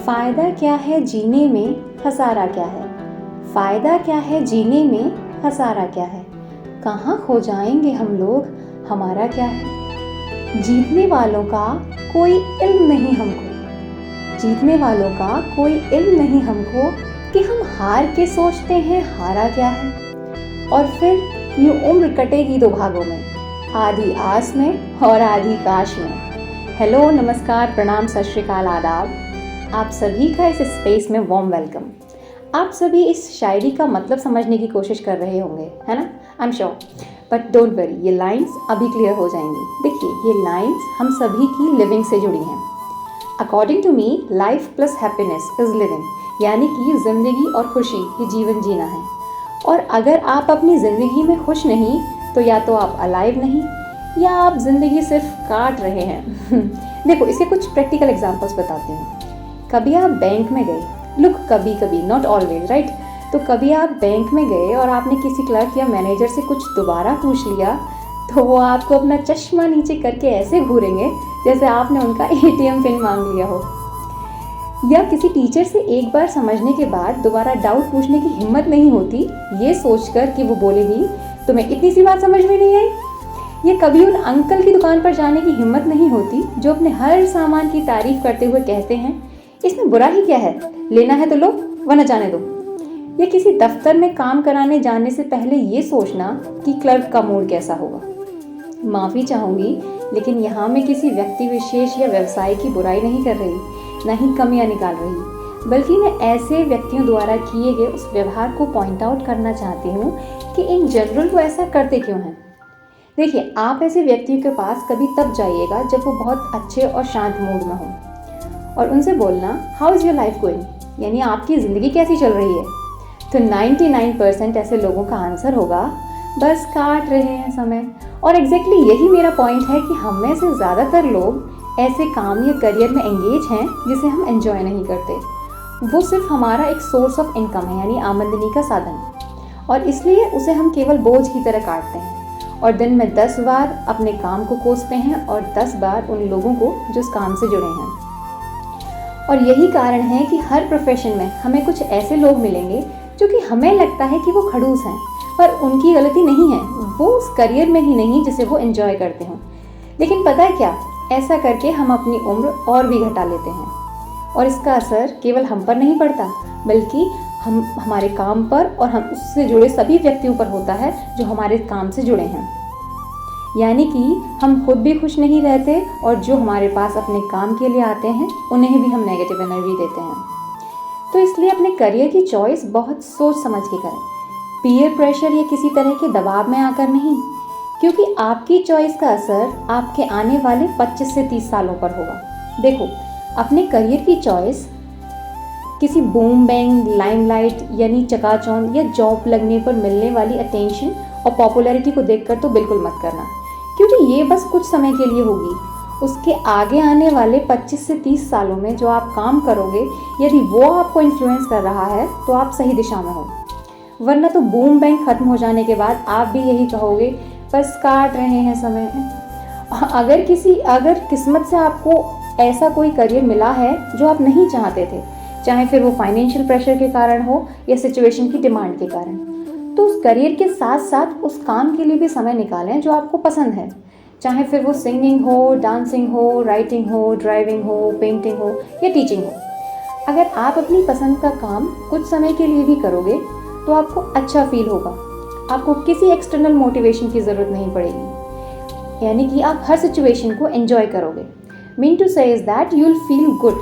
फ़ायदा क्या है जीने में, खसारा क्या है? फ़ायदा क्या है जीने में, खसारा क्या है? कहाँ खो जाएंगे हम लोग, हमारा क्या है? जीतने वालों का कोई इल्म नहीं हमको, जीतने वालों का कोई इल्म नहीं हमको कि हम हार के सोचते हैं हारा क्या है। और फिर यूँ उम्र कटेगी दो भागों में, आधी आस में और आधी काश में। हेलो, नमस्कार, प्रणाम, सत श्री अकाल, आदाब। आप सभी का इस स्पेस में वार्म वेलकम। आप सभी इस शायरी का मतलब समझने की कोशिश कर रहे होंगे, है ना? I am sure, but don't worry, ये लाइंस अभी क्लियर हो जाएंगी। देखिए, ये लाइंस हम सभी की लिविंग से जुड़ी हैं। According to me, life plus happiness is living, यानी कि जिंदगी और खुशी ये जीवन जीना है। और अगर आप अपनी ज़िंदगी में खुश नहीं तो या तो आप अलाइव नहीं या आप ज़िंदगी सिर्फ काट रहे हैं। देखो, इसके कुछ प्रैक्टिकल एग्जांपल्स बताती हूँ। कभी आप बैंक में गए, लुक, कभी कभी, नॉट ऑलवेज, राइट? तो कभी आप बैंक में गए और आपने किसी क्लर्क या मैनेजर से कुछ दोबारा पूछ लिया, तो वो आपको अपना चश्मा नीचे करके ऐसे घूरेंगे जैसे आपने उनका एटीएम पिन मांग लिया हो। या किसी टीचर से एक बार समझने के बाद दोबारा डाउट पूछने की हिम्मत नहीं होती, ये सोचकर कि वो बोलेगी तुम्हें इतनी सी बात समझ में नहीं आई। या कभी उन अंकल की दुकान पर जाने की हिम्मत नहीं होती जो अपने हर सामान की तारीफ करते हुए कहते हैं इसमें बुरा ही क्या है, लेना है तो लो वरना जाने दो। या किसी दफ्तर में काम कराने जाने से पहले ये सोचना कि क्लर्क का मूड कैसा होगा। माफ़ी चाहूँगी, लेकिन यहाँ मैं किसी व्यक्ति विशेष या व्यवसाय की बुराई नहीं कर रही, ना ही कमियाँ निकाल रही, बल्कि मैं ऐसे व्यक्तियों द्वारा किए गए उस व्यवहार को पॉइंट आउट करना चाहती हूँ कि इन जनरल वो ऐसा करते क्यों हैं। देखिए, आप ऐसे व्यक्तियों के पास कभी तब जाइएगा जब वो बहुत अच्छे और शांत मूड में हो और उनसे बोलना how is your life going, यानी आपकी ज़िंदगी कैसी चल रही है। तो 99% ऐसे लोगों का आंसर होगा बस काट रहे हैं समय। और एग्जैक्टली यही मेरा पॉइंट है कि हम में से ज़्यादातर लोग ऐसे काम या करियर में एंगेज हैं जिसे हम एंजॉय नहीं करते। वो सिर्फ हमारा एक सोर्स ऑफ इनकम है, यानी आमदनी का साधन, और इसलिए उसे हम केवल बोझ की तरह काटते हैं और दिन में 10 बार अपने काम को कोसते हैं और 10 बार उन लोगों को जो उस काम से जुड़े हैं। और यही कारण है कि हर प्रोफेशन में हमें कुछ ऐसे लोग मिलेंगे जो कि हमें लगता है कि वो खड़ूस हैं, पर उनकी गलती नहीं है, वो उस करियर में ही नहीं जिसे वो एंजॉय करते हों। लेकिन पता है क्या, ऐसा करके हम अपनी उम्र और भी घटा लेते हैं और इसका असर केवल हम पर नहीं पड़ता, बल्कि हमारे काम पर और हम उससे जुड़े सभी व्यक्तियों पर होता है जो हमारे काम से जुड़े हैं। यानी कि हम खुद भी खुश नहीं रहते और जो हमारे पास अपने काम के लिए आते हैं उन्हें भी हम नेगेटिव एनर्जी देते हैं। तो इसलिए अपने करियर की चॉइस बहुत सोच समझ के करें, पीयर प्रेशर या किसी तरह के दबाव में आकर नहीं, क्योंकि आपकी चॉइस का असर आपके आने वाले 25 से 30 सालों पर होगा। देखो, अपने करियर की चॉइस किसी बूम बैंग, लाइमलाइट यानी चकाचौंध या जॉब लगने पर मिलने वाली अटेंशन और पॉपुलैरिटी को देखकर तो बिल्कुल मत करना, क्योंकि ये बस कुछ समय के लिए होगी। उसके आगे आने वाले 25 से 30 सालों में जो आप काम करोगे, यदि वो आपको इन्फ्लुएंस कर रहा है तो आप सही दिशा में हो, वरना तो बूम बैंक खत्म हो जाने के बाद आप भी यही कहोगे बस काट रहे हैं समय। अगर किस्मत से आपको ऐसा कोई करियर मिला है जो आप नहीं चाहते थे, चाहे फिर वो फाइनेंशियल प्रेशर के कारण हो या सिचुएशन की डिमांड के कारण, तो उस करियर के साथ साथ उस काम के लिए भी समय निकालें जो आपको पसंद है, चाहे फिर वो सिंगिंग हो, डांसिंग हो, राइटिंग हो, ड्राइविंग हो, पेंटिंग हो या टीचिंग हो। अगर आप अपनी पसंद का काम कुछ समय के लिए भी करोगे तो आपको अच्छा फील होगा, आपको किसी एक्सटर्नल मोटिवेशन की ज़रूरत नहीं पड़ेगी, यानी कि आप हर सिचुएशन को एंजॉय करोगे। मीन टू से is that you will feel good.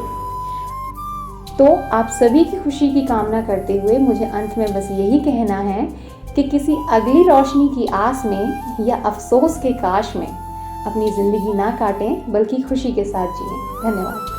तो आप सभी की खुशी की कामना करते हुए मुझे अंत में बस यही कहना है कि किसी अगली रोशनी की आस में या अफसोस के काश में अपनी ज़िंदगी ना काटें, बल्कि खुशी के साथ जिएं। धन्यवाद।